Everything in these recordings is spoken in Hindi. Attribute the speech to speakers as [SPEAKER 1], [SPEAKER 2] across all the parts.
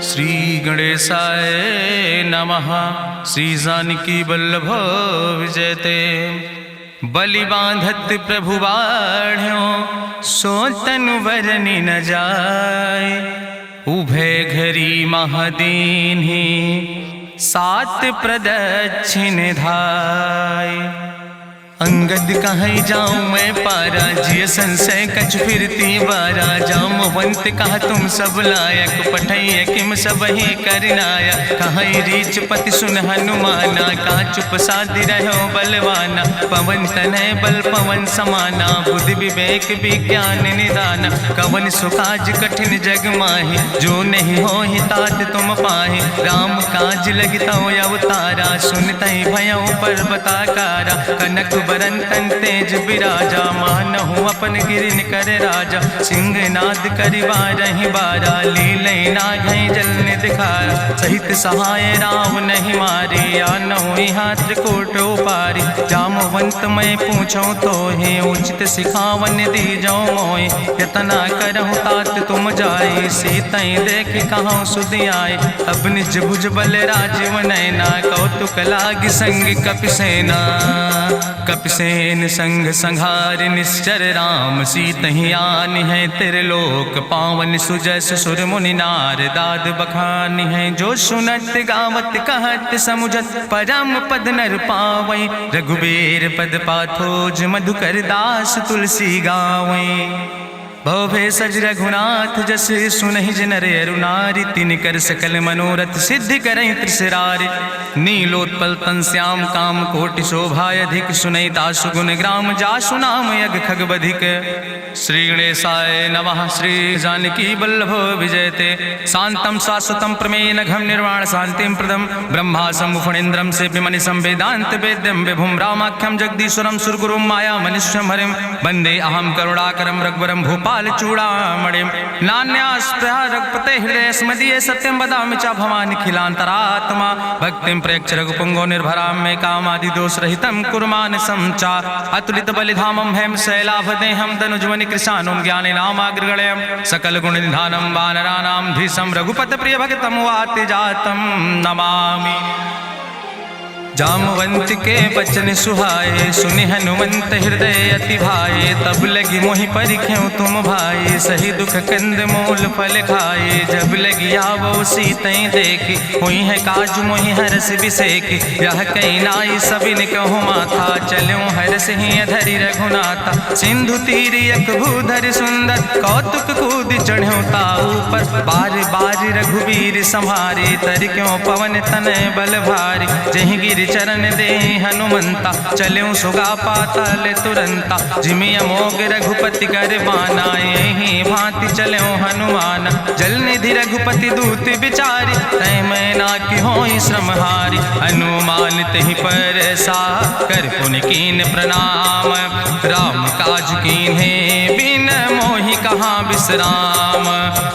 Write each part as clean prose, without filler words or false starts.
[SPEAKER 1] श्री गणेशाय नमः। श्री जानकी वल्लभ विजयते। बलि बांधत प्रभु बाढ़ो सो तनु बरनि न जाय। उभय घरी महादीन्हि सात प्रदक्षिण धाय। अंगद कहीं जाऊं मैं पारा जिय संशय कछ फिरती बारा। जामवंत कहा तुम सब लायक पठैय किम सब ही करनाया। कहीं रीच पति सुन हनुमाना कहा चुप साधि रहो बलवाना। पवन तनय बल पवन समाना बुद्धि विवेक विज्ञान निदाना। कवन सुकाज कठिन जग माहि जो नहीं हो ही तात तुम पाहि। राम काज लगता अवतारा सुनतहि भयो पर्वताकारा। कनक बरन तन तेज बिराजा मानहु अपन गिरिन कर राजा। सिंह नाद करिवा रही बारा लीले नागई जल दिखारा। सहित सहाय राम नहीं मारे आनहु हाथ कोट पारी। जामवंत मैं पूछो तो हे उचित सिखावन दी जाओ मोय। यतना करहु तात तुम जाए सीतई देख कहूँ सुध आए। अब निज भुज बल राजीव नैना कौतुक लाग संग कपिसेना। कपिसेन संग संहार निश्चर राम सीतहि आनि है त्रिलोक पावन। सुजस सुर मुनि नार दाद बखानि है। जो सुनत गावत कहत समुझत परम पद नर पावै। रघुबीर पद पाथोज मधुकर दास तुलसी गावै। भवे सज रघुनाथ जस सुनहि जिनर अरुनारि। तिनकर सकल मनोरथ सिद्धि करहि त्रिसरारि। नीलोत्पल तन श्याम काम कोटि शोभाय अधिक। सुनहि दासु गुण ग्राम जासु नाम यज्ञ खग बधिक। श्री गणेशाय नमः। श्री जानकी वल्लभ विजयते। शांतम शाश्वतम प्रमेय नघम निर्वाण शांतिम प्रदम। ब्रह्मा शंभु फणीन्द्रम सेव्यमणि संवेदांत वेद्यम विभुम रामाख्यम जगदीश्वरम सुरगुरुम माया मनुष्यम हरिम। वंदे अहम करुणाकरम रघुवरम भूपाल चूड़ामणिम। नान्यास्पृहा रघुपते हृदय स्मदीये सत्यम वदामि च भवानि खिलांतरात्मा। भक्तिम प्रयच्छ रघुपुंगो निर्भराम मे कामादि दोष रहितम कुर्मान् समचा। अतुलित बलिधामम हेम शैलाभदेहम दनुजवनि कृशानुम ज्ञाने नामाग्रगण्यम। सकल गुण निधानम वानराणाम धीशम रघुपत प्रिय भक्तम वाति जातम नमामि। जामवंत के बचन सुहाए सुनि हनुमंत हृदय अति भाए। तब लगी मोहि परिख्यों तुम भाई सही दुख कंद मूल फल खाए। जब लगी आवो सीतई देखी हुई है काज मोहि हरस बिसेखी। यह कई नाई सबिन कहु माथा चलूं हरस ही अधरि रघुनाथा। सिंधु तीर यक भूधर सुंदर कौतुक कूद चढ़्यो ताऊ पर। बार बार रघुबीर संहारे तर क्यों पवन तनय बल भारी। जहि गिर चरण दे हनुमंता चल्यों सुगा पाताल तुरंता। जिमि अमोघ रघुपति कर बाना यही भांति चल्यों हनुमान। जल निधि रघुपति दूत बिचारी तय मैं ना कि होई श्रमहारी। हनुमान तहि पर सा कर पुनि कीन प्रणाम। राम काज कीन्हे बिन मोहि कहाँ विश्राम।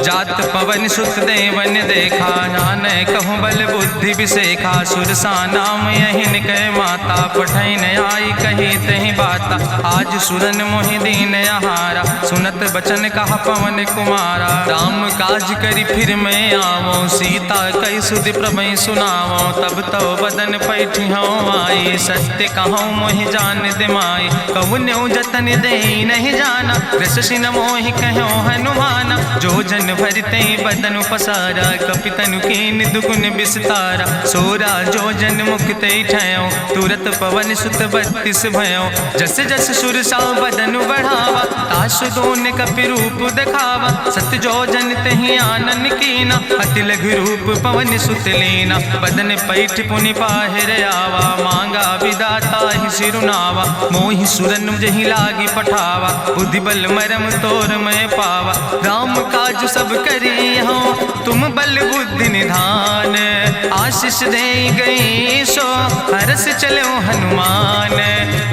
[SPEAKER 1] जात पवन सुत देवन देखा नानय कहूँ बल बुद्धि विसेखा। सुरसा नाम यहिन कह माता पठैन आई कही तहि बाता। आज सुरन मोहि दीन आहारा सुनत बचन कहा पवन कुमारा। राम काज करी फिर मैं आवो सीता कई सुधि प्रभु सुनावो। तब तो बदन पैठी हूँ आई सत्य कहूँ मोहि जान दिमाई। कहुन्यु जतन दे नहीं जाना रससिन मोहि कहो हनुमाना। जो जन भरते बदन पसारा कपितनु कीन दुगुन विस्तारा। सोरा जो जन मुक्ते ठयो तुरत पवन सुत 32 भयो। जस जस सुरसा बदन बढ़ावा तासु दोन कपि रूप दिखावा। सत जो जन तहि आनन कीना अति लघु रूप पवन सुत लीना। बदन पैठ पुनि पाहिर आवा मांगा विदाता ही सिरुनावा। मोहि सुरन जहि लागी पठावा बुद्धि बल मरम तोर मैं पावा। राम काज सब करी हो तुम बल बुद्धि निधान। आशीष दे गई सो हरस चलो हनुमान।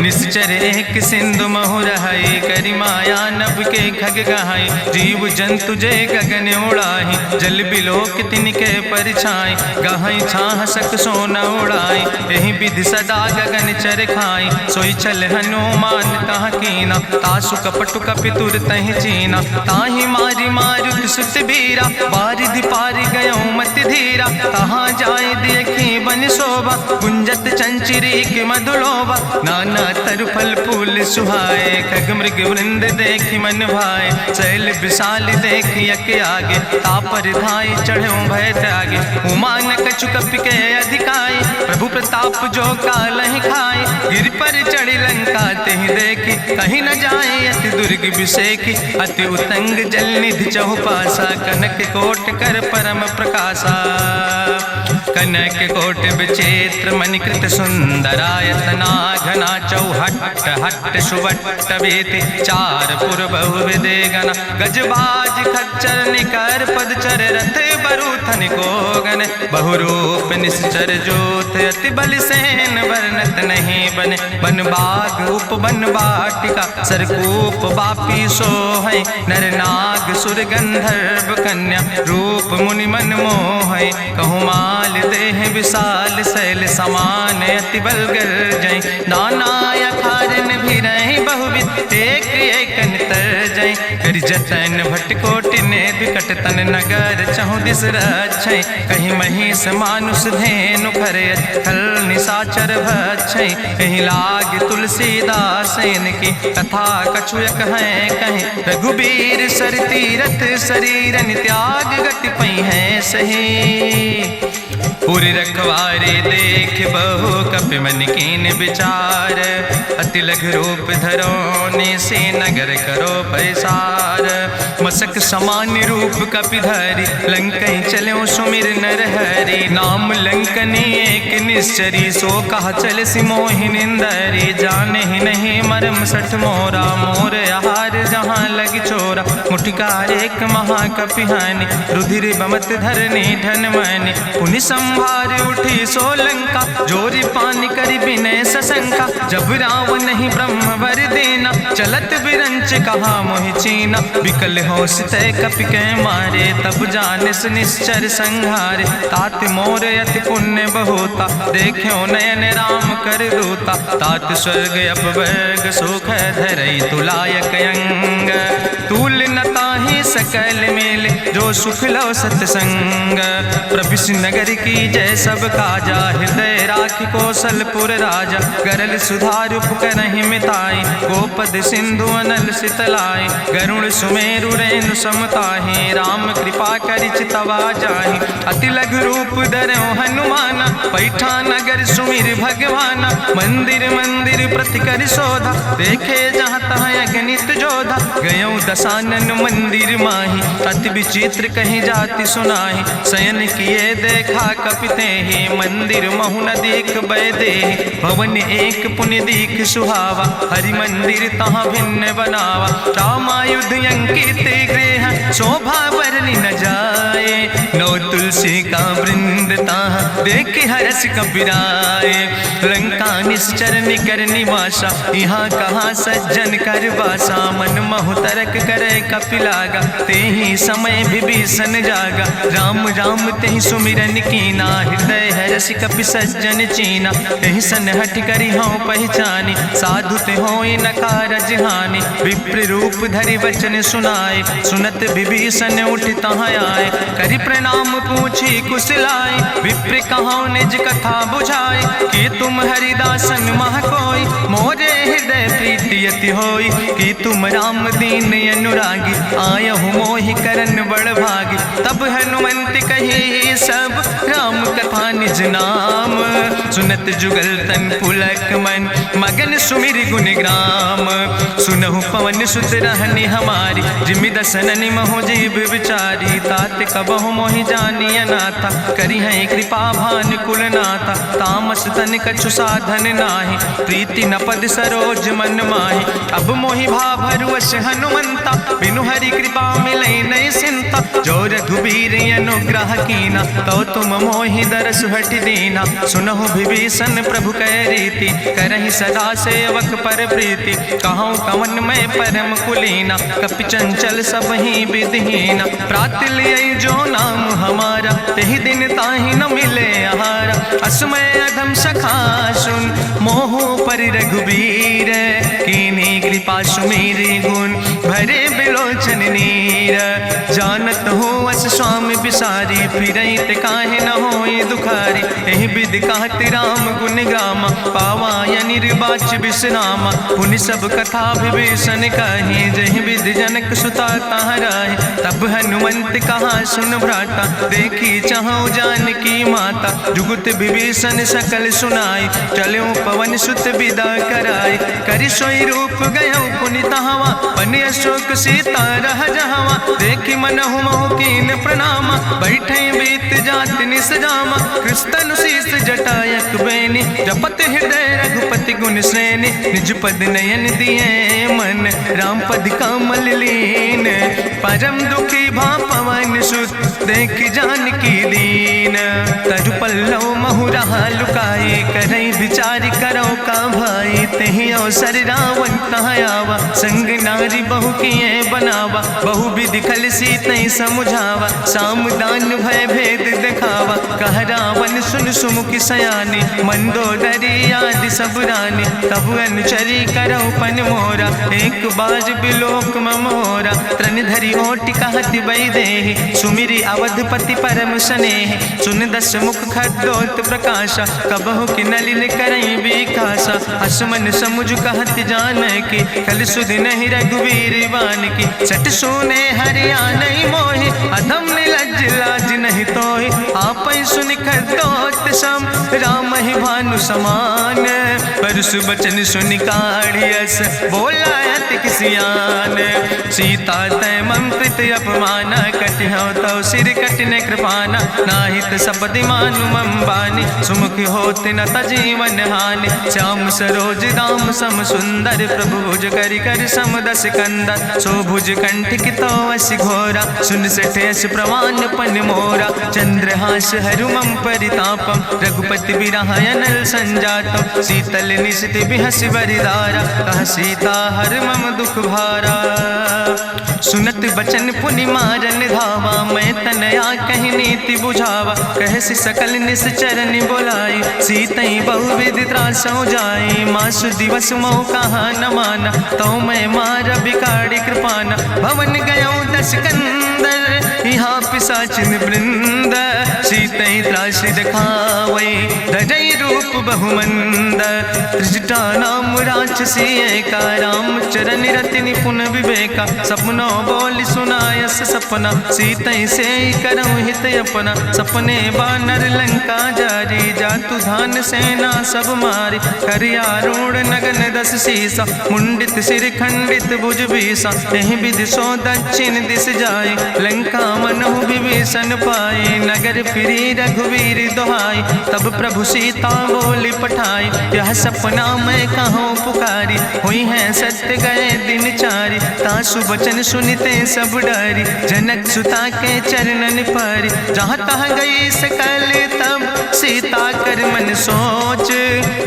[SPEAKER 1] निश्चर एक सिंधु महु रहाई करी माया नभ के खग गहाई। जीव जंतु जे गगन उड़ाही जल बिलोक तिनके परछाई। गहाई छाह सक सोना उड़ाई यही विधि सदा गगन चर खाई। सोई चल हनुमान तहाँ कीना तासु कपटु कपि तुर तहि चीना। ताहि मारी मारुत सुत बीरा बारिधि पारि गयो मति धीरा, कहाँ जाए देखी बन शोभा, गुंजत चंचरी के मधुलोभा, नाना तरु फल फूल सुहाए, खग मृग वृंद देखी मन भाए, शैल विशाल देखी यके आगे, तापर धाय चढ़ो भय त्यागे, उमान कछु कपि के अधिकाई, प्रभु प्रताप जो कालहि खाए, गिर पर चढ़ी लंका तेहि देखी, कहीं न जाए अति दुर्ग विषेखी, अति उतंग जल निधि चहुपासा, कनक कोट कर परम प्रकाशा, कनक कोट विचित्र मणिकृत सुंदरायतना, घना चौहट्ट हट्ट सुवट्ट वेति, चार पुर बहु विदे गण, गजबाज खच्चर निकर पदचर, रथ बरूथन को गण, बहुरूप निश्चर जोत, अति बल सेन वर्णत नहीं बने, बन बाग उप बन बाटिका, सरकूप बापी सोहै, नर नाग सुर गंधर्व कन्या, रूप मुनि मन मोहै, कहूँ माल देह विशाल शैल समान, अति बल गर्जै, नाना अखारन भी रही बहुविध, एक एक तर जय, कर जतन भटकोटि ने विकट तन नगर, चहु दिस रक्षै, कहीं महिष मानुष धेनु खरे, खल निशाचर भक्षै, कहीं लाग तुलसीदास इनकी, कथा कछुयक है कहीं, रघुबीर सर तीरथ शरीरन त्याग गति पई है सही, पूरी रखवारे देख बहु कपि मन कीन विचार, अति लघु रूप धरोने से नगर करो पैसार, मसक समान रूप कपि धरि, लंकई चलो सुमिर नर हरि, नाम लंकनी एक निश्चरी, सो कहा चल सिमोहि निंदरी, जाने ही नहीं मरम सठ मोरा, मोर आहार जहाँ लग चोरा, मुठिकार एक महाकपि हानि, रुधिर बमत धरनी धन मनि, पुनि संभार उठी सोलंका, जोरी पानी करी विनय सशंका, जब रावण नहीं ब्रह्म वर देना, चलत बिरंच कहा मोहि चीना, विकल होश तय कपि के मारे, तब जानिस निश्चर संहारे, तात मोर अति पुण्य बहुता, देख्यो नयन राम कर दूता, तात स्वर्ग अपवर्ग सुख धरई तुलायक अंग, तूल न ताहि सकल मेल, जो सुख लो सत्संग, प्रभिस नगर की जय सब काजा, हृदय राखि कौशलपुर राजा, गरल सुधार उपकरहि मिताई, गोपद सिंधु अनल सितलाई, गरुड़ सुमेरु रेणु समताहि, राम कृपा करि चितवा जाहि, अति लघु रूप धरौ हनुमाना, पैठा नगर सुमिर भगवाना, मंदिर मंदिर प्रति कर शोधा, देखे जहाँ तहाँ अगणित जोधा, गयौ दशानन मंदिर माही, अति विचित्र कहीं जाति सुनाही, शयन किए देखा कपिते ही, मंदिर महु न देख बैदे, भवन एक पुण्य दीख सुहावा, हरि मंदिर तहाँ भिन्न बनावा, रामायुध अंकित गृह, शोभा बरली न जाए, नौ तुलसी का वृंद तहाँ देख हरस कपिराए, लंका निश्चर निकर निवासा, यहाँ कहाँ सज्जन कर बासा, मन महु तरक करे कपिलागा, ते ही समय विभीषण जागा, राम राम तेहि सुमिरन कीना, हृदय हरस कपि सज्जन चीना, तेहि सन हठ करी हूँ पहचानी, साधु ते होई न कारज हानि, विप्र रूप धरि वचन सुनाए, सुनत विभीषण उठ तहाँ आए, करि प्रणाम पूछी कुशलाए, विप्र कहाँ निज कथा बुझाए, कि तुम हरिदासन मह कोई, मोरे हृदय प्रीति अति होई, कि तुम राम दीन अनुरागी, आयहु मोहि करन बड़ भागी, तब हनुमंत कही सब राम कथा निज नाम, सुनत जुगल तन पुलक मन, मगन सुमिर गुण ग्राम, सुनहु पवन सुत रहनी हमारी, जिमि दसननि महु जीव विचारी, तात कबहु मोहि जानी अनाथा, करी है कृपा भान कुल नाथा, तामस तन कछु साधन नाही, प्रीति न पद सरोज मन माही, अब मोहि भाभरुवश हनुमंता, बिनु हरि कृपा मिलै नहीं सिंता, जो रघुबीर अनुग्रह कीना, तो तुम मोहि दरस हट दीना, सुनहु विभीषण प्रभु कै रीति, करहि सदा सेवक पर प्रीति, कहूँ कवन में परम कुलीना, कपि चंचल सब ही विधिहीना, प्रात लिय जो नाम हमारा, तेहि दिन ताहि न मिले आहारा, असमय अधम सखा सुन, मोहु पर रघुबीर, कीन्ही कृपा सुमेरि गुण, भरे बिलोचन नीर, जानत हो अस स्वामी बिसारी, फिरई ते काहे न होई दुखारी। एहि विधि कहत राम गुण गामा, पावा निर्बाच विश्रामा। पुनि सब कथा विभीषण कही, जहि विधि जनक सुता कहाँ रहे। तब हनुमंत कहा सुन भ्राता, देखी चाहूँ जानकी माता। जुगुत विभीषण सकल सुनाई, चलो पवन सुत विदा कराई। करि सोई रूप गयो पुनि तहवा, बन अशोक सीता रह जहवा। देखी मनहु महु कीन प्रणामा, बैठे बीत जात निस जामा। कृष्ण शीस जटायक बेनी, जपत हृदय रघुपति गुण श्रेणी। निज पद नयन दिए मन, राम पद कमल लीन। परम दुखी भा पवन सुत, देख जानकी दीन। तरु पल्लव महु रहा लुकाई, करई विचार करो का भाई। तेहि अवसर रावण तहाँ आवा, संग नारी बहु किए बनावा। बहु विधि खल सीतै समुझावा, साम दान भय भेद दिखावा। कह रावण सुन सुमुखी सयानी, मंदोदरी आदि सब रानी। तब अनुचरी करो पन मोरा, एक बार बिलोक ममोरा। त्रन धरि ओटि कहत बई देहि, सुमिरी अवधपति परम स्नेह। सुन दस मुख खद्योत प्रकाशा, कबहु कि नलिन करई बिकासा। असमन समुझ कहत जानकी, कल सुध नहीं रघुवीर बान की। सट सुने हरियाणई मोहि, अधम निलज्ज लाज नहीं तोहि। आपै सुनि खद्योत सम, राम ही भानु समान। परसु बचन सुनि काढ़ियस, बोला अति किसियान। सीता तै मम कृत अपमाना, कटिहौ तौ सिर कटिन कृपाना। नाहित सपदि मानु मम बानी, सुमुख होत न तजीवन हानि। श्याम सरोज दाम सम सुंदर, प्रभु भुज करि कर सम दस कंदर। सो भुज कंठ कितो अस घोरा, सुन सठेस प्रमाण पन मोरा। चंद्रहास हरु मम परितापम, रघुपति बिरहायनल संजातम। शीतल निशित बिहस बरिदारा, कह सीता हर मम दुख भारा। सुनत बचन पुनि मारन धावा, मैं तनया कहि नीति बुझावा। कहसि सकल निश्चरन बोलाई, सीतई बहुविधि त्रासौ जाई। मासु दिवस मोह कहा न माना, तो मैं मार बिकाड़ी कृपाना। भवन गयो दस कंदर, यहाँ पिशाचिन वृंद। सीतई त्रास दिखावई, धजई रूप बहुमंद। त्रिजटा नाम राक्षसी एका, राम चरण रति निपुण विवेका। सपनो बोल सुनायस सपना, सीतई से करऊँ हित अपना। सपने बानर लंका जारी, जातु धान सेना सब मारी। करियारूढ़ नगन दस सीसा, मुंडित सिर खंडित भुज बीसा। एहि विधि सो दक्षिण दिस जाय, लंका मनहु विभीषण पाए। नगर फिरी रघुवीर दोहाई, तब प्रभु सीता बोली पठाई। यह सपना मैं कहूँ पुकारी, हुई है सत्य गए दिन चारी। तासु बचन सुनते सब डरी, जनक सुता के चरणन पर। जहाँ तहाँ गई सकल तब, सीता कर मन सोच।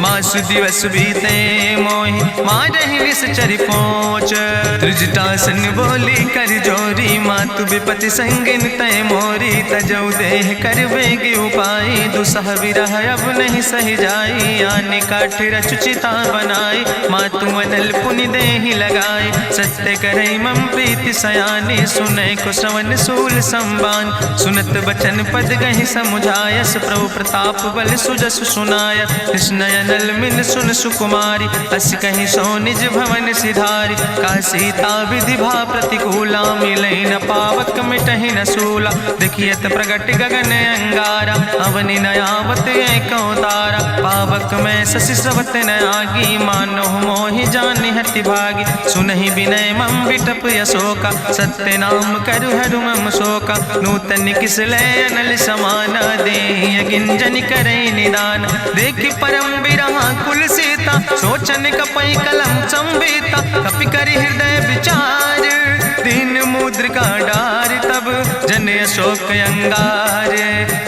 [SPEAKER 1] मासु दिवस बीते मोहि, मारहि निश्चर पहुँच। त्रिजटासन बोली कर जोरी, मातु विपति संगिन तय मोरी। तजौ देह कर बेगी उपाय, दुसह विरह अब नहीं सही जाई। आने काठ रचुचिता बनाई, मातु मनल पुनि देहि लगाई। सत्य करई मम प्रीति सयानी, सुनै को श्रवण सूल संबान। सुनत बचन पद गहि समुझायस, प्रभु प्रताप बल सुजस सुनाय। कृष्णयनल मिन सुन सुकुमारी, अस कहि सो निज भवन सिधारी। का सीता विधि भा प्रतिकूला, मिलै न पावक मिटहि न सूला। देखियत प्रगट गगन अंगारा, अवनि नयावत एको तारा। पावक में शशि स्रवत न आगी, मानो मोहि जानि हति भागी। सुनहि विनय मम विटप यशोका, सत्य नाम करु हरु मम शोका। नूतन किसले अनल समाना, देहि गिंजन करई निदान। देखि परम बिरहा कुल सीता, सोचन कपई कलम संवेता। कपि करि हृदय विचार, दीन मुद्रिका डार। तब जन अशोक अंगार,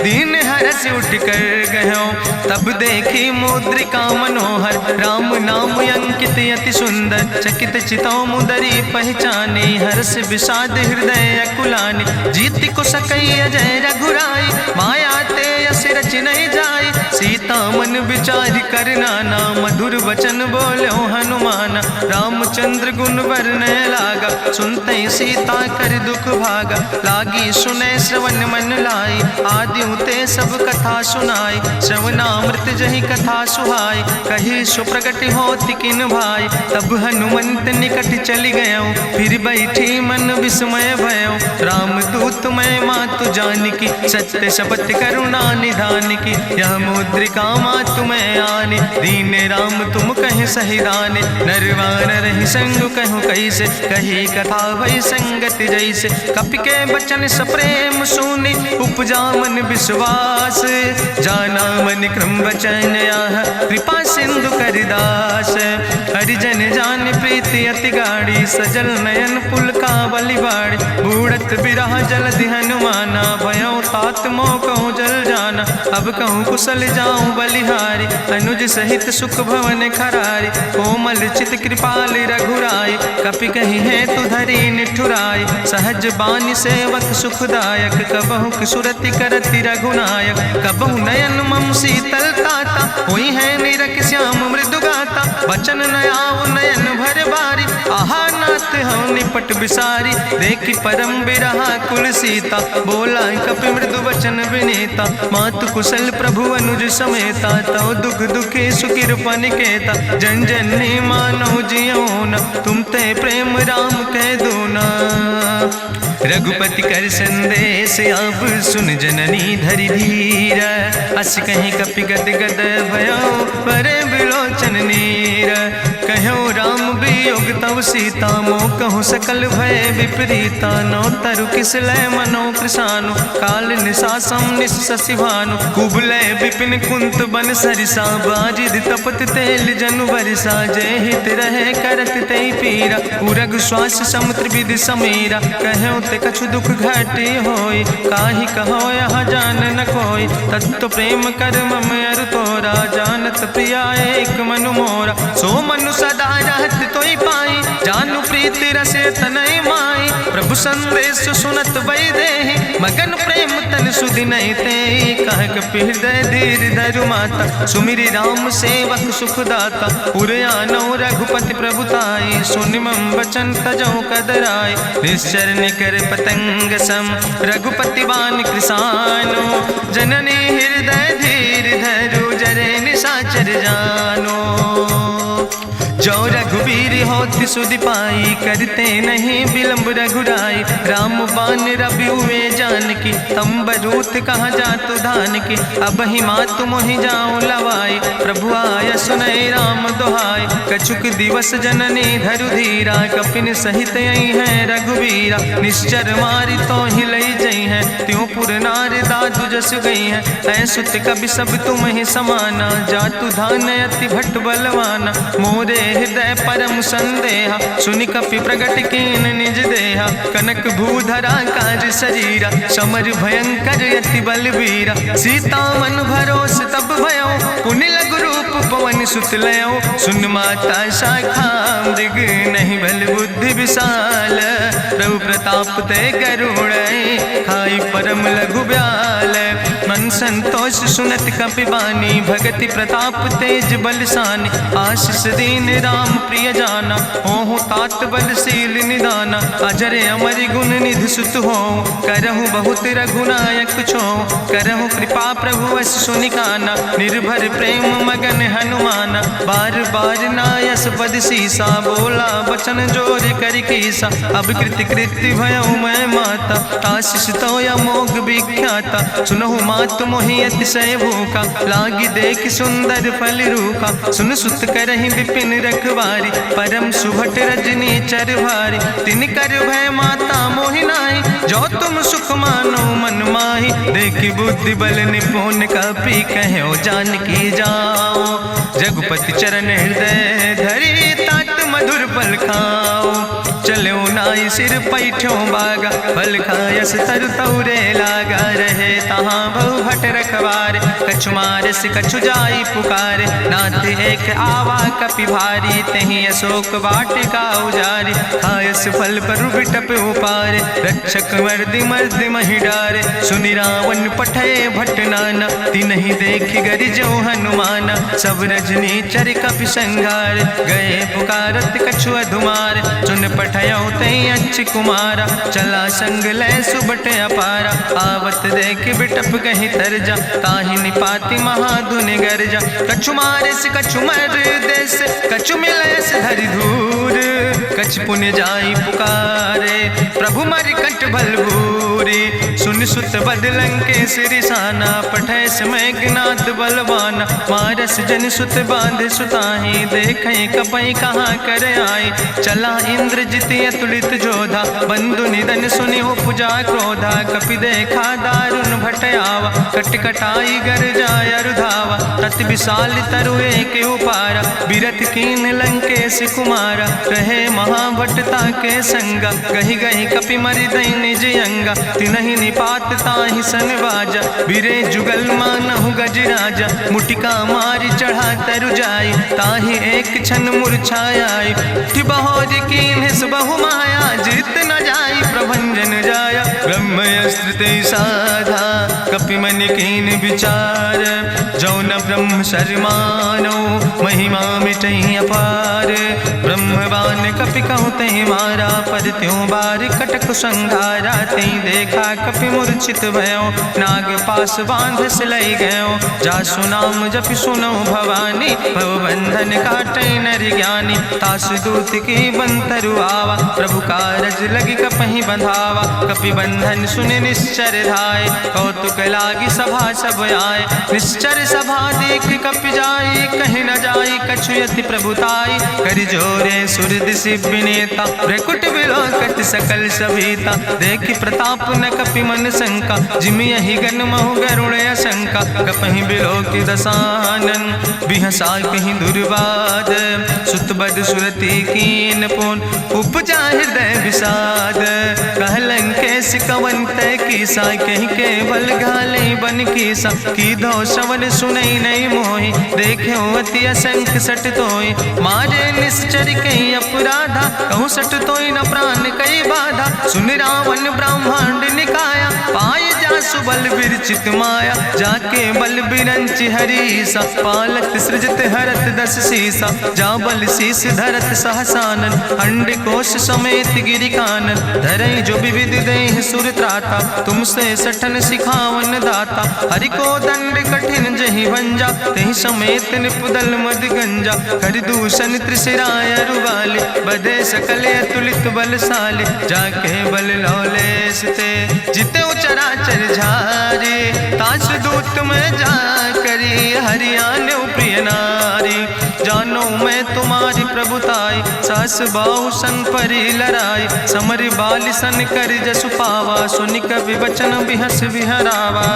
[SPEAKER 1] दीन हरस उठ कर गयो। तब देखी मुद्रिका मनोहर, राम नाम अंकित अति सुंदर। चकित चितौ मुदरी पहचानी, हर्ष विषाद हृदय अकुलानी। जीत को सकई अजय रघुराई, माया ते यस रच नहीं जाई। सीता मन विचार कर नाना, मधुर वचन बोलो हनुमाना। रामचंद्र गुण वरने लागा, सुनते सीता कर दुख भागा, लागी सुने श्रवण मन लाई, आदियों ते सब कथा सुनाई, श्रवणामृत जही कथा सुहाई, कही सुप्रगट होति किन भाई, तब हनुमंत निकट चली गयो, फिर बैठी मन विस्मय भयो, राम दूत मैं मातु जानकी, सत्य शपथ करुणा निधान की, यह मुद्रिका मातु मैं आने, दीन राम तुम कहे सही दाने, नरवान रही संग कहूँ कैसे, कही कथा भई संगति जैसे, कपि के बचन सप्रेम सुनी, उपजा मन विश्वास, जाना मन क्रम वचन आह, कृपा सिंधु करिदास, हरिजन जान प्रीति अति गाड़ी, सजल नयन पुलकावली बाड़ी, बूढ़त बिरह जलधि हनुमाना, भयो तात मोह कहूँ जल जाना, अब कहूँ कुशल जाऊँ बलिहारी, अनुज सहित सुख भवन खरारी, कोमल चित कृपाल रघुराई, कपि कही है तु धरी निठुराई, सहज बानी सेवक सुखदायक, कबहु किशुरति करति रघुनायक, कबहु नयन मम शीतल ताता, हुई है निरख श्याम मृदु गाता, बचन नयाव नयन भर बारी, आहा नाथ हम निपट बिसारी, देखी परम बिरहा कुल सीता, बोला कपि मृदु वचन विनीता, मातु कुशल प्रभु अनुज समेता, तव दुख दुखी सुकृपा निकेता, जन जननी मानो जियो न, तुम ते प्रेम राम कह दो ना, रघुपति कर संदेश अब सुन जननी धरि धीर, अस कहीं कपि गद गद भयो परे बिलोचन नीर, कहो राम वियोग तव सीता, मोह कहूँ सकल भय विपरीता, नौ तरु किस लय मनो कृशानु, काल निशासम निशि भानु, कुबलय विपिन कुंत बन सरिसा, बाजिद तपत तेल जनु बरिसा, जय हित रहे करत ते पीरा, उरग श्वास समुद्र विधि समीरा, कहो ते कछु दुख घटी होई, काहि कहो यहाँ जान न कोई, तत्व प्रेम कर मम अरु तोरा, जानत प्रिया एक मनु मोरा, सो मनु सदा रहत तोई पाई, जानु प्रीति रसे तनय माई, प्रभु संदेश सुनत वै देहि, मगन प्रेम तन सुधि नहीं ते, कह कपि हृदय धीर धरु माता, सुमिरि राम सेवक सुखदाता, उरयानो रघुपति प्रभुताई, सुनि मम वचन तजौ कदराई, निश्चर निकर पतंग सम, रघुपति बान कृसानो, जननी हृदय धीर धरु जरे निशाचर जानो, जो रघुवीर होति सुधि पाई, करते नहीं विलंब रघुराई, राम बान रवि हुए जानकी, तंबरूथ कहाँ जातु धान की, अब ही मातु मोहि जाऊँ लवाई, प्रभु आय सुनय राम दुहाई, कछुक दिवस जननी धरु धीरा, कपिन सहित यही है रघुवीरा, निश्चर मारी तो ही लई जई है, त्यों पुर नार दादु जस गई है, ऐसुत कभी सब तुम ही समाना, जातु धान अति भट्ट बलवाना, मोरे हृदय परम संदेहा, सुनि कपि प्रगट कीन निज देहा, कनक भूधरा काज शरीरा, समर भयंकर यति बलवीरा, सीता मन भरोस तब भयो, पुनि लघु रूप पवन सुत लयो, सुन माता शाखा मृग नहीं बल बुद्धि विशाल, प्रभु प्रताप ते गरुड़ खाई परम लघु ब्याल, मन संतोष सुनत कपि बानी, भगति प्रताप तेज बलसानी, आशीष दीन राम प्रिय जाना, ओहु तात बलशील निदाना, अजर अमर गुण निधि सुत हो, करहु बहुत रघुनायक छो, करहु कृपा प्रभु वश सुनिकाना, निर्भर प्रेम मगन हनुमाना, बार बार नायस पद सीसा, बोला बचन जोर कर कीसा, अब कृति कृति भयो मैं माता, आशीष तो अमोघ विख्याता, सुनहु मातु मोहि अतिशय भूखा, लागी देख सुंदर फल रूखा, सुन सुत करहि विपिन रखवारी, परम सुभट रजनी चर भारी, तिन कर भय माता मोहि नाहि, जो तुम सुख मानो मन माहि, देखि बुद्धि बल निपुण कपि कहो जानकी जाओ, रघुपति चरण हृदय धरि तात मधुर फल खाओ, चलो नाई सिर पैठो बागा, फल खायस तरु तौरे लागा, रहे तहाँ बहु भट रखवारे। कछु मारस कछु जाई पुकारे, नाथ एक आवा कपि भारी। तहीं अशोक वाटिका उजारी, खायस फल पर बिटप उपारे। रक्षक मर्दि मर्दि महि डारे, सुनि रावण पठय भट नाना। तिन्हि देख गरिजो हनुमाना, सब रजनी चर कपि संघार। गए पुकारत कछु अधुमार, सुन पठयो तई अच्छ कुमारा। चला संग लै सुबट अपारा, आवत देख बिटप कहीं तरजा। ताहि निपाति महाधुनि गर्जा, कछु मारिस कछु मर देस। कछु मिलयस धरि धूर, कछ पुण्य जाई पुकारे। प्रभु मरि कंठ भल भूरी, सुन सुत बद लंकेश रिसाना। पठय समय ज्ञात बलवाना, मारस जन सुत बांध सुताहि। देखें कपई कहाँ कर आए, चला इंद्रजित अतुलित जोधा। बंधु निधन सुनि उपजा क्रोधा, कपि देखा दारुण भट आवा। कट कटाई गर जाय रुधावा, तत विशाल तरु एक उपारा। बिरथ कीन लंकेश कुमारा, रहे महाभटता के संगा। गहि गहि कपि मरि दई निज अंगा, तिन्हि निपात ताहि सन बाजा। बिरे जुगल मानहु गजराजा, मुटिका मारि चढ़ा तरु जाई। ताहि एक क्षण मूर्छाई, बहोज कीन्हिस बहु माया। जीत न जाई प्रभंजन जाया, ब्रह्मयस्त्र ते साधा। कपि मन कीन विचार, जौ न ब्रह्म शर्मानो। महिमा मिटई अपार, ब्रह्मवान कपि कहु तहि मारा। पर त्यों बार कटक संघारा, तई देखा कपि मूर्छित भयो। नाग पास बांध सिलई गयो, जासु नाम जपि सुनो भवानी। भव बंधन काटई नर ज्ञानी, तासु दूत की बंतरु आवा। प्रभु कारज लगी कपहि बंधावा, कपि बंधन सुनि निश्चर धाय। कौतुक लागी सभा सब आए, निश्चर सभा देख कपि जाई। कहीं न जाई कछु यति प्रभुताई, कर जोरे सुर दिसि विनेता। भ्रकुट विलोकत सकल सभीता, देखि प्रताप न कपि मन शंका। जिमि यहि गन महु गरुण शंका, कपहि बिलोकि दसानन। बिहसा कहीं दुर्वाद, सुत बद सुरति कीन पुन। उपजा हृदय विषाद, कहलन कैस कवन तय कीसा। कहीं केवल घाले बन कीसा, की दो श्रवण सुनई नहीं मोहि। देखे अति असंख सट तोय, मारे निश्चर कहीं अपराधा। कहूँ सट तोय न प्राण कई बाधा, सुन रावण ब्रह्मांड निकाया। पाय जासु बल विरचित माया, जाके बल बिरंचि हरीसा। पालत सृजत हरत दस सीसा, जा बल शीस धरत सहसानन। अंड कोश समेत गिरि कानन, धरई जो विविध देह सुर त्राता। तुमसे सठन सिखावन दाता, हरि को दंड कठिन जहि भंजा। तहि समेत निपुदल मद गंजा, कर दूषण त्रिशिराय रुवाले। बधे सकल अतुलित बलशाले, जाके बल लौलेस ते। जिते चराचर झारे, तास दूत में जा करी। हरियाणा प्रिय नारी, जानो मैं तुम्हारी प्रभुताई। सास बाहु सन परी लड़ाई, समर बाल सन कर जसु पावा। सुनि कवि वचन बिहस विहरावा,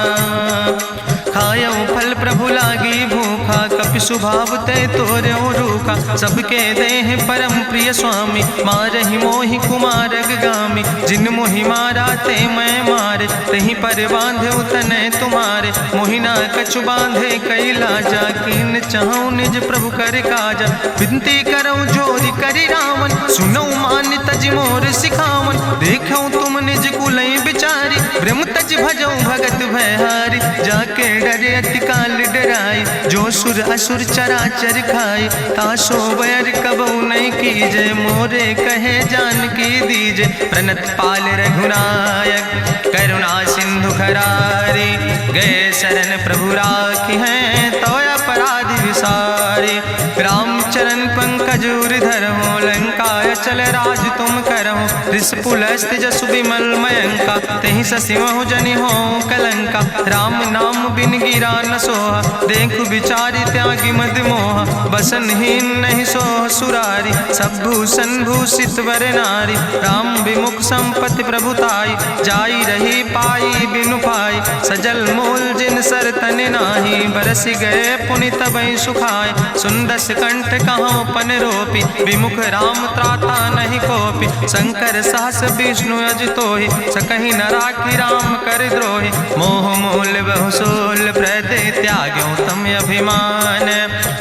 [SPEAKER 1] खायो फल प्रभु लागी भूखा। कपि स्वभाव ते तोर्यो रूखा, सबके देह परम प्रिय स्वामी। मारहि मोहि कुमारग गामी, जिन मोहि मारा ते मैं मारे। तहीं पर बांधे तने तुम्हारे, मोहिना कछु बांधे कई लाजा। कीन चाहूं निज प्रभु कर काजा, विनती करऊं जोरी करी रावण। सुनऊ मान तज मोर सिखावन, देखऊं तुम निज कुलई बिचारी। ब्रह्म तज भजऊं भगत भयहारी, जाके डरे अति काल डराई। जो सुर असुर चराचर खाई, तासो बैर कबऊ नहीं कीजे। मोरे कहे जान की दीजे, प्रणत पाल रघुनायक। करुणा सिंधु खरारी, गए शरण प्रभु राखी हैं। तो अपराध विसारी, रामचरण पंकज उर धरहु। लंकाय चल राज तुम करहु, रिसपुलस्त जसु विमल मयंका। तहि ससिमहु जनि हो कलंका, राम नाम बिन गिरा न सोहा। देखु विचारि त्यागी मद मोहा, बसनहीन नहीं सोह सुरारी। सब भूषण भूषित वर नारी, राम विमुख संपत्ति प्रभुताई। जाई रही पाई बिनु पाई, सजल मूल जिन सर तन नाही। बरस गए पुनि तबहि सुखाए। सुंदस कंठ कहाँ पन रोपी, विमुख राम त्राता नहीं कोपी। शंकर सहस विष्णु अजितोहि, सकहि न राखी राम कर द्रोहि। मोह मूल बहुसूल प्रदे त्याग्यो तम अभिमान।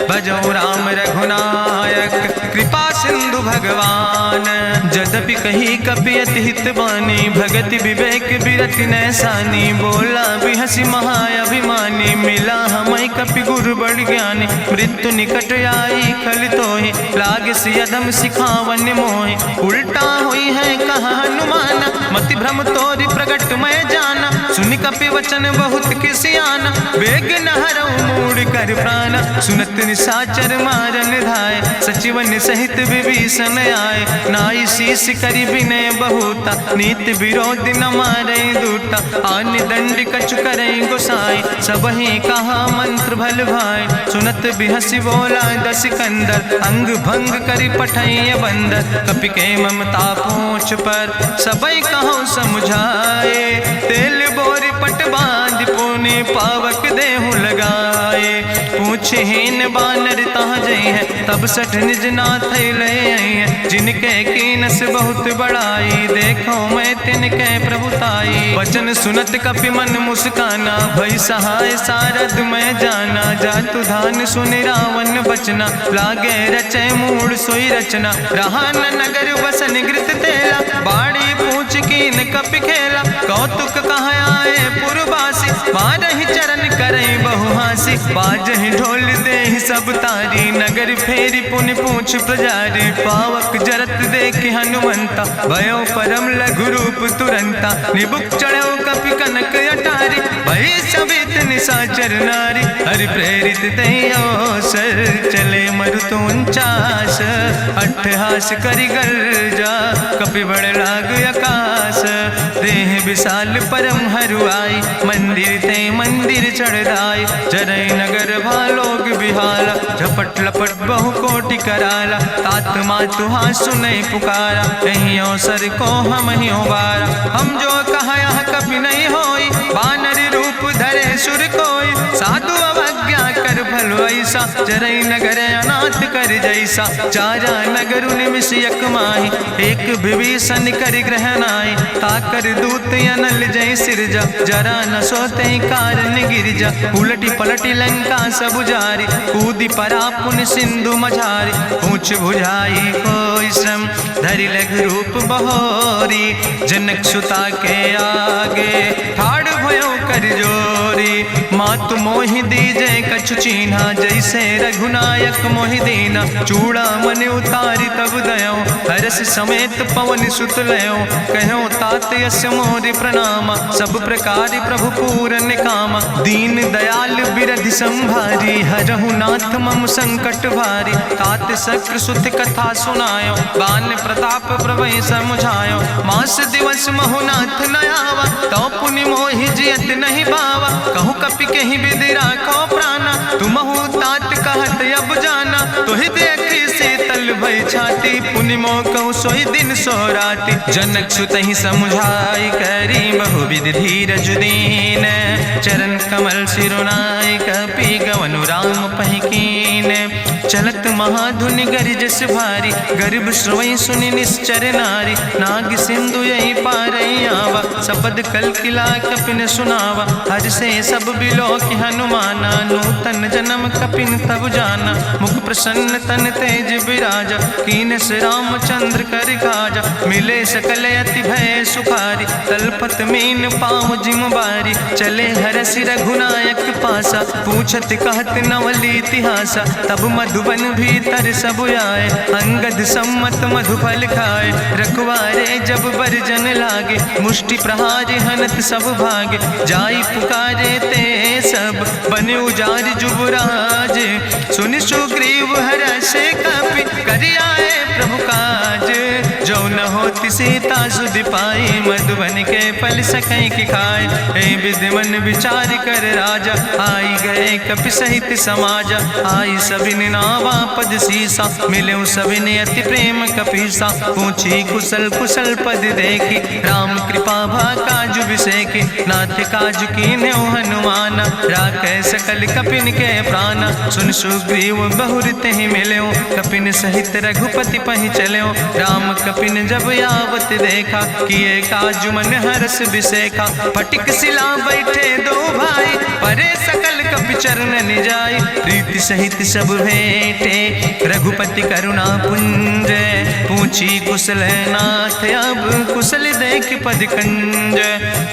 [SPEAKER 1] भजो राम रघुनायक कृपा सिंधु भगवान। यद्यपि कही कपि अति हित बानी, भगति विवेक बिरति नैसानी। बोला बिहसि महाअभिमानी, मिला हमै कपि गुरु बड़ ज्ञानी। मृत्यु निकट आई खल तोहि, लागे सियदम सिखावन मोहि। उल्टा हुई है कहा हनुमाना, मति भ्रम तोरि प्रगट मैं जाना। सुनि कपि वचन बहुत किसियाना, बेग न हरऊ मूढ़ कर प्राण। सुनत निशाचर मारन धाय, सचिवन सहित विभीषण आए। नाई शीस करि विनय बहुता, नीति विरोध न मारे दूता। आन दंड कछु करे गोसाई, सबहि कहा मंत्र भल भाई। सुनत बिहसि बोला दस कंदर, अंग भंग करि पठैय बंदर। कपि के ममता पूछ पर, सबई कहो समुझाए। तेल बोरी पट बांध पुनि पावक देहु लगाए। पूछहीन बानर तहाँ जई है, तब सठ निज नाथ ले आई है। जिनके कीनस बहुत बड़ाई, देखो मैं तिनके प्रभुताई। वचन सुनत कपि मन मुस्काना, भई सहाय सारद मैं जाना। जातु धान सुनि रावण बचना, लागे रचे मूढ़ सोई रचना। रहा न नगर बसन घृत तेला, बाड़ी पूछ कीन कपि खेला। कौतुक कहाँ आए पुरवासी, मारहि चरण करई बहु हासी। बाजहि ढोल देहि सब तारी, नगर फेरी पुनि पूछ प्रजारी। पावक जरत देख हनुमंता, भयो परम लघु रूप तुरंता। निबुक चढ़ो कपि कनक अटारी, भई सबित निशाचर नारी। हरि प्रेरित तहि अवसर, चले मरुत 49। अट्ठहास करि गर्जा, कपि बड़ लाग आकाश। देह विशाल परम हरुआई, मंदिर ते मंदिर चढ़ाई। जरई नगर भालोग बिहाला, झपट लपट बहु कोटि कराला। तात मातु हाँ सुनै पुकारा, कहीं अवसर को हम ही उबारा। हम जो कहा यहाँ कभी नहीं होई, बानर रूप धरे सुर कोई। साधु अवज्ञा कर भल ऐसा, जरई नगर अनाथ कर जैसा। चारा नगर निमिष यक माही, एक विभीषण कर ग्रह नाई। ताकर दूत अनल जय सिरजा, जरा न सोते कारण गिरजा। उलटी पलटी लंका सब जारी, कूदी परा पुन सिंधु मझारी। पूछ बुझाई कोई श्रम, धरि लघु रूप बहोरी। जनक सुता के आगे, ठाड़ भयो कर जोरी। मातु मोहि दीजे कछु चीन्हा, जैसे रघुनायक मोहि दीना। चूड़ा मन उतारी तब दयो, हरस समेत पवन सुत लयो। कहो तात यस मोरि प्रणामा, सब प्रकार प्रभु पूरन कामा। दीन दयाल बिरधि संभारी, हरहु नाथ मम संकट भारी। तात शक्र सुत कथा सुनायो, बान प्रताप प्रभै समुझायो। मास दिवस महु नाथ न आवा, तो पुनि मोहि जियत नहीं बावा। कहु कपि कहीं विधि राखो प्राणा, तुमहु तात कहत अब जाना। तुहि देखी शीतल भई छाती, पुनि मोह कहु सोई दिन सो राति। जनक सुतहि समुझाई, करी बहुविधि धीरज दीन। चरण कमल सिरुनाई, कपि गवनु राम पहि कीन। चलत महाधुनि गरिजस भारी, गर्भ श्रोई सुनि निश्चर नारी। नाग सिंधु यही पारई आवा, सबद कल किला कपिन सुनावा। हर से सब बिलो कि हनुमाना, नूतन जन्म कपिन तब जाना। मुख प्रसन्न तन तेज विराजा, कीनस रामचंद्र कर काजा। मिले सकल अति भय सुखारी, तलपत मीन पाँव जिम बारी। चले हरसि रघुनायक पासा, पूछत कहत नवल इतिहासा। तब मधुबन भीतर सब आए, अंगद सम्मत मधुफल खाए। रखवारे जब बरजन लागे, मुष्टि प्रहारे हनत सब भागे। जाई पुकारे ते सब, बने उजार जुबराज। सुनि सुग्रीव हर्षे कपि, करि आए प्रभु काज। जो न होति सीता सुध पाई, मधुबन के फल सकैं की खाए। ए विधि मन विचार कर राजा, आई गए कपि सहित समाजा। आई सबिन नावा पद सीसा, मिले सबिन अति प्रेम कपीसा। पूछी कुशल कुशल पद देखी, राम कृपा भा काजु विसेखी। नाथ काजु कीन्हे हनुमान, राखै सकल कपिन के प्राण। सुन सुग्रीव बहुर तेहि मिल्यो, कपिन सहित रघुपति पहि चल्यो। राम कपिन जब आवत देखा, किए काजु मन हरस विसेखा। फटिक सिला बैठे दो भाई, परे सकल कपि चरण जाय। प्रीति सहित सब भेंटे, रघुपति करुणा पुंज। पूछी कुशल नाथ, अब कुशल देख पद कंज।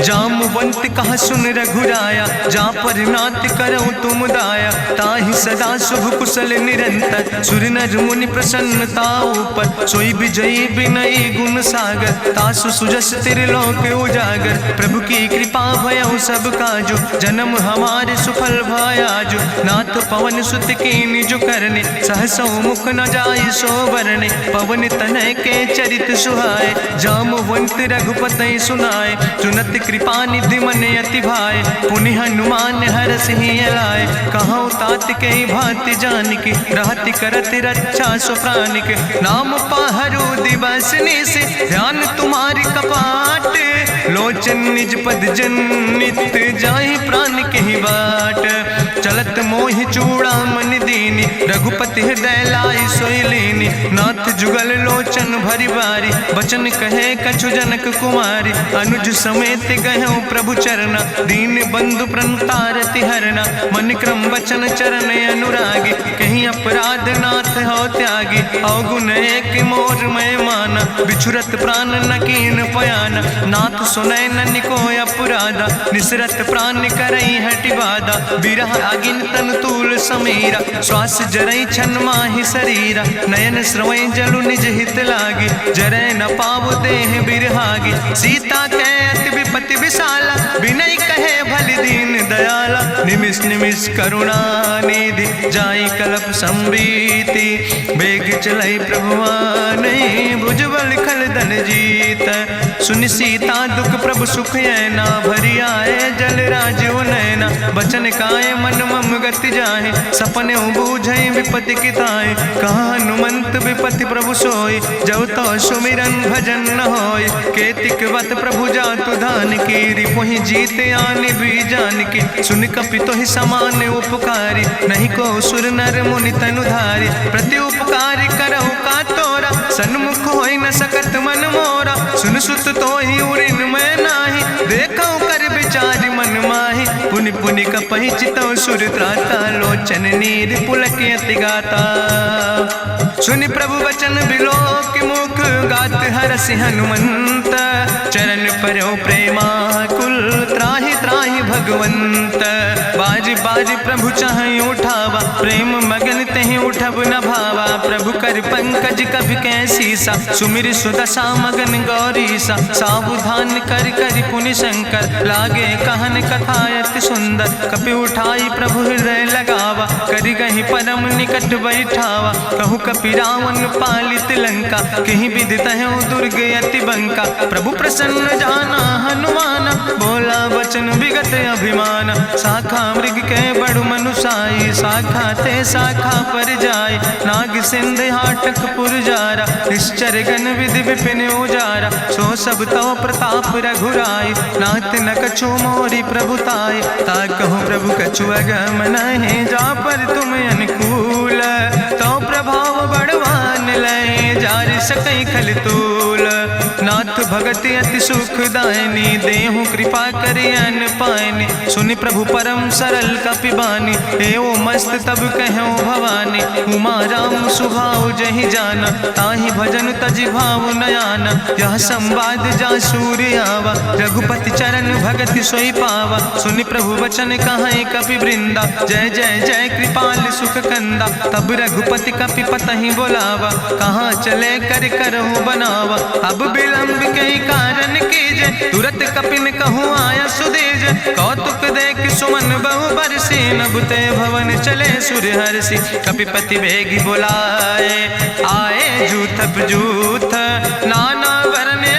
[SPEAKER 1] जामवंत कहा सुन रघुराया, जा पर नाथ करऊं तुम दाया। ताहि सदा शुभ कुशल निरंतर, सुर नर मुनि प्रसन्नता ऊपर। सोई विजयी विनयी गुण सागर, तासु सुजस त्रिलोक उजागर। प्रभु की कृपा भयउ सब काजु, जन्म हमारे सुफल भयाजु। नाथ पवन सुत कीन्हि जो करने, सहसौ मुख न जाय सो बरने। पवन तनय के चरित सुहाए, जामवंत रघुपति सुनाए। चुनत कृपा निधि मन अति भाए, पुनि हनुमान हरषि लाए। कहौं तात के भांति जानकी, रहति करत रक्षा सो प्राणिक। नाम पाहरु दिवस निश, ध्यान तुम्हारी कपाट। लोचन निज पद जनित, जाहि प्राण के ही बाट। चलत मोहि चूड़ामणि दीनी, रघुपति हृदय लाई सोई लीनी। नाथ जुगल लोचन भरि बारी, बचन कहे कछु जनक कुमारी। अनुज समेत गहऊँ प्रभु चरना, दीन बंधु प्रणतारति हरना। मन क्रम वचन चरण अनुरागी, कहीं अपराध नाथ हो त्यागी। अवगुण एक मोर मैं माना, बिछुरत प्राण न कीन पयाना। नाथ सुनय ननि को अपराधा, निसरत प्राण करई हटि बाधा। बिरह अगिन तन तूल समीरा, श्वास जरई छन माहि शरीरा। नयन श्रवई जलु निज हित लागी, जरय न पाव देह बिरहागी। सीता के अति विपति विशाला, बिनय कहे भलि दीन दयाला। निमिष निमिष करुणा निधि, जाई कलप संबीति। बेग चलई प्रभुआनहि, भुजबल खल धन जीत। सुनि सीता दुख प्रभु सुख ऐना, भरि आए जल राजो नैना। बचन काए मन मम गति जाहे, सपने बूझई विपति किताए। कहा हनुमंत विपति प्रभु सोई, जब तो सुमिरन भजन न होय। केतिक वत प्रभु जातु धान की, रिपुहि जीत आने भी जान की। सुन कपि तोहि समान उपकारी, नहीं को सुर नर मुनि तनु धारी। प्रति उपकारी करहु का तोरा, सन्मुख होई न सकत मन मोरा। सुन सुत तोहि उरिन मैं नाही, देखौ कर विचार मन माहि। पुनि पुनि कपहि चितौ सुर त्राता, लोचन नीर पुलक अति गाता। सुनि प्रभु वचन बिलोक मुख, गात हरषि हनुमंत। चरण परौ प्रेमाकुल, त्राहि त्राहि भगवंत। बाज बाज प्रभु चाहि उठावा, प्रेम मगन तेहि उठब न भावा। प्रभु कर पंकज कभि कैसीसा, सुमिर सुदशा मगन गौरीसा। सावधान कर कर पुनि शंकर, लागे कहन कथा अति सुंदर। कपि उठाई प्रभु हृदय लगावा, करि गहि परम निकट बैठावा। कहु कपि रावण पालित लंका, कहि विधि तहु दुर्ग अति बंका। प्रभु प्रसन्न जाना हनुमाना, बोला वचन विगत अभिमान। शाखा मृग के बड़ु मनुसाई, शाखा ते शाखा पर जाय। नाग सिंध हाटक पुरजारा, निश्चर गण विधि विपिन उजारा। सो सब तव प्रताप रघुराई, नाथ न कछु मोरी प्रभुताई। ताकहु प्रभु कछु अगम नहीं, जा पर तुम अनुकूल। तो प्रभाव बड़वान लय, जार सकई खल तूल। नाथ भगति अति सुखदायनी, देहु कृपा करि अन पायनि। सुनि प्रभु परम सरल कपिबानी, एवं मस्त तब कहूँ भवानी। उमा राम सुभाव जहि जाना, ताहि भजन तजि भाव नयाना। यह संवाद जा सूर्य आवा, रघुपति चरण भगति सोई पावा। सुनि प्रभु वचन कहाई कपि वृंदा, जय जय जय कृपाल सुख कंदा। तब रघुपति कपि पतहि बोलावा, कहाँ चले कर करहु बनावा। अब विलंब कई कारण कीजे, तुरत कपिन कहूँ आया सुदेज। कौतुक देख सुमन बहु बरसी, नभते भवन चले सूर्य हर्षि। कपिपति बेगी बुलाए, आए जूथ जूथ नाना वरने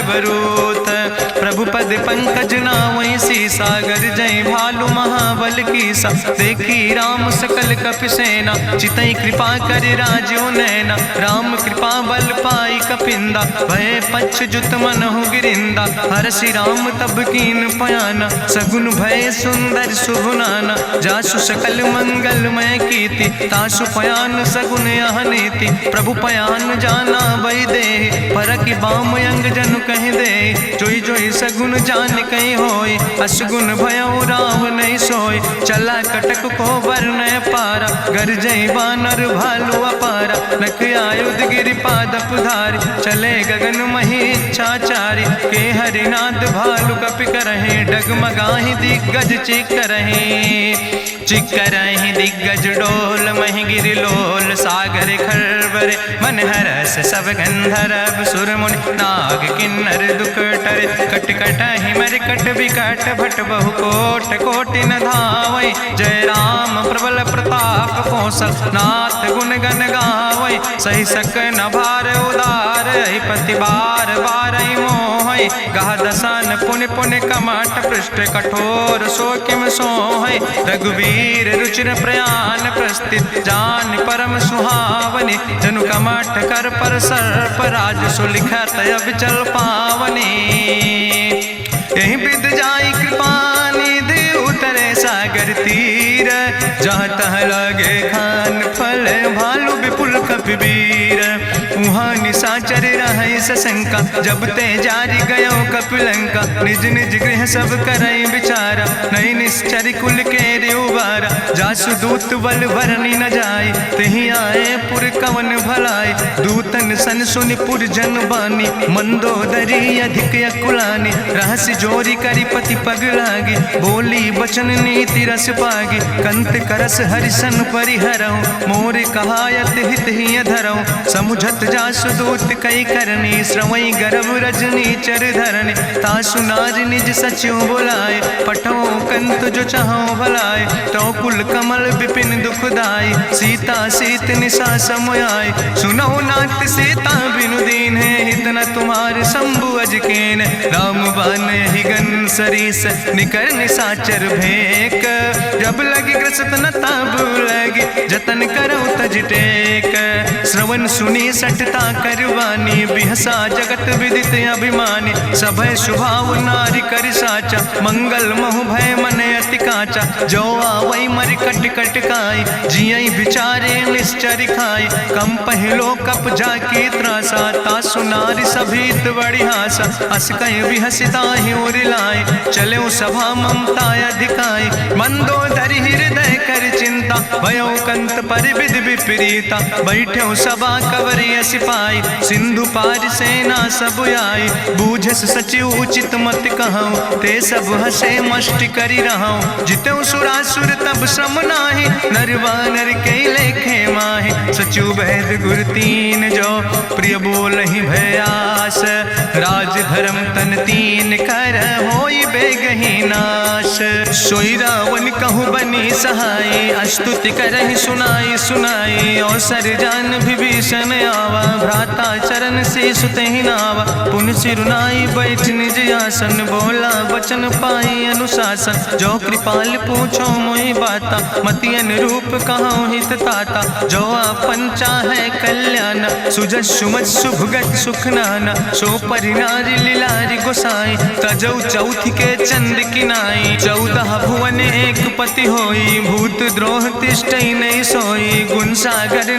[SPEAKER 1] बरूथ। प्रभु पद पंकज नावै सी सागर जय भालु महाबल की सा। देखी राम सकल कपि सेना चितई कृपा कर राजो नैना। राम कृपा बल पाई कपिंदा भय पछ जुत मनहु गिरिंदा। हरषि राम तब कीन पयाना सगुन भय सुंदर शुभ नाना। जासु सकल मंगलमय कीर्ति तासु पयान सगुन यह नीति। प्रभु पयान जाना भई दे परखि बाम अंग जनु कह दे। जोई जोई सगुन जान कहीं होय असगुन भयो राम नहीं सोय। चला कटक को वर्ण पारा गरजई बानर भालू अपारा। नख आयुध गिरि पादप धारी चले गगन मही इच्छाचारी। के हरिनाद भालु कपि करहि डगमगाहि दिग्गज चिकरहि दिग्गज डोल महि गिरि लोल। सागर खरबरे मन हरस सब गंधर्व सुर मुनि नाग किन्नर दुख टरे। कट कटहि मरकट विकट भट बहु कोट कोटि न धावै। जय राम प्रबल प्रताप कौशल नाथ गुण गण गावै। सही सक न भार उदार पति बार बार मोहै। गह दसन पुनि पुनि कमठ पृष्ठ कठोर सो किम सोहै। रघुवीर रुचिर प्रयाण प्रस्थित जान परम सुहावनी। जनु कमठ कर पर सर्प राज सुलिखत अविचल पावनी। यही विद जाई कृपा निधि उतरे सागर तीर। जहाँ तह लगे खान फल भालू विपुल कपिवीर। उहाँ निशाचर रहै सशंका जब ते जारी गयो कपिलंका। निज निज गृह सब करई विचारा नहीं निश्चर कुल के उबारा। जासु दूत बल भरनी न जाय तेहि आए पुर कवन भलाई। दूतन सन सुनि पुर जन बानी मंदोदरी अधिक अकुलानी। रहस्य जोरी करी पति पग लागी बोली बचन नीति रस पागी। कंत करस हरिसन परिहरऊँ मोर कहायत हित ही धरऊँ। समुझत जासु दूत कई करनी श्रवई गर्भ रजनी चर धरनी। तासु नाज निज सचिव बुलाए पठो कंत जो चाहो भलाए। तो कुल कमल विपिन दुखदाई सीता सीत निशा समयाय। सुनो नाथ सीता बिनु दीन है हित न तुम्हार शंभु अजकेन। राम बान ही गन सरीस निकर निशाचर भेक। जब लगी ग्रसत न तब लगी जतन करो तज टेक। श्रवण सुनी सटता करवानी बिहसा जगत विदित अभिमानी। सभय स्वभाव नारी कर साचा मंगल महु भय मन अति काचा। जो आवै मर कट कट काई जियई बिचारे निश्चर खाई। कम पहलो कप जाकी त्रासा तासु नारी सभीत बड़ी हासा। अस कहीं बिहसिता ही उरिलाए चले सभा ममता अधिकाई। मंदोदरी हृदय कर चिंता भयो कंत पर विधि विपरीता। बैठो सभा कवरिय सिपाही सिंधु पार सेना सब आई। बूझस सचिव उचित मत कहूँ ते सब हसे मष्ट करी रहूँ। जितऊ सुरासुर तब श्रम नाही नर वानर के लेखे माहि। सचिव वैद गुर तीन जो प्रिय बोल ही भयास। राज धर्म तन तीन कर होई बेगही नाश। सोई रावण कहूँ बनी सहाय अस्तुति करहि सुनाई सुनाई। अवसर जान विभीषण आवा भ्राता चरण से सुतहि नावा। पुन सिरुनाई बैठ निज आसन बोला वचन पाई अनुशासन। जो कृपाल पूछो मोहि बाता मति अनुरूप कहूँ हित ताता। जो आपन चाहे कल्याण सुजस सुमत शुभगत सुख नाना। सो परिनारी लीलारी गोसाई तजौ चौथ के चंद किनाई। 14 भुवन एक पति होई भूत द्रोह तिष्ठई नहीं सोई। गुण सागर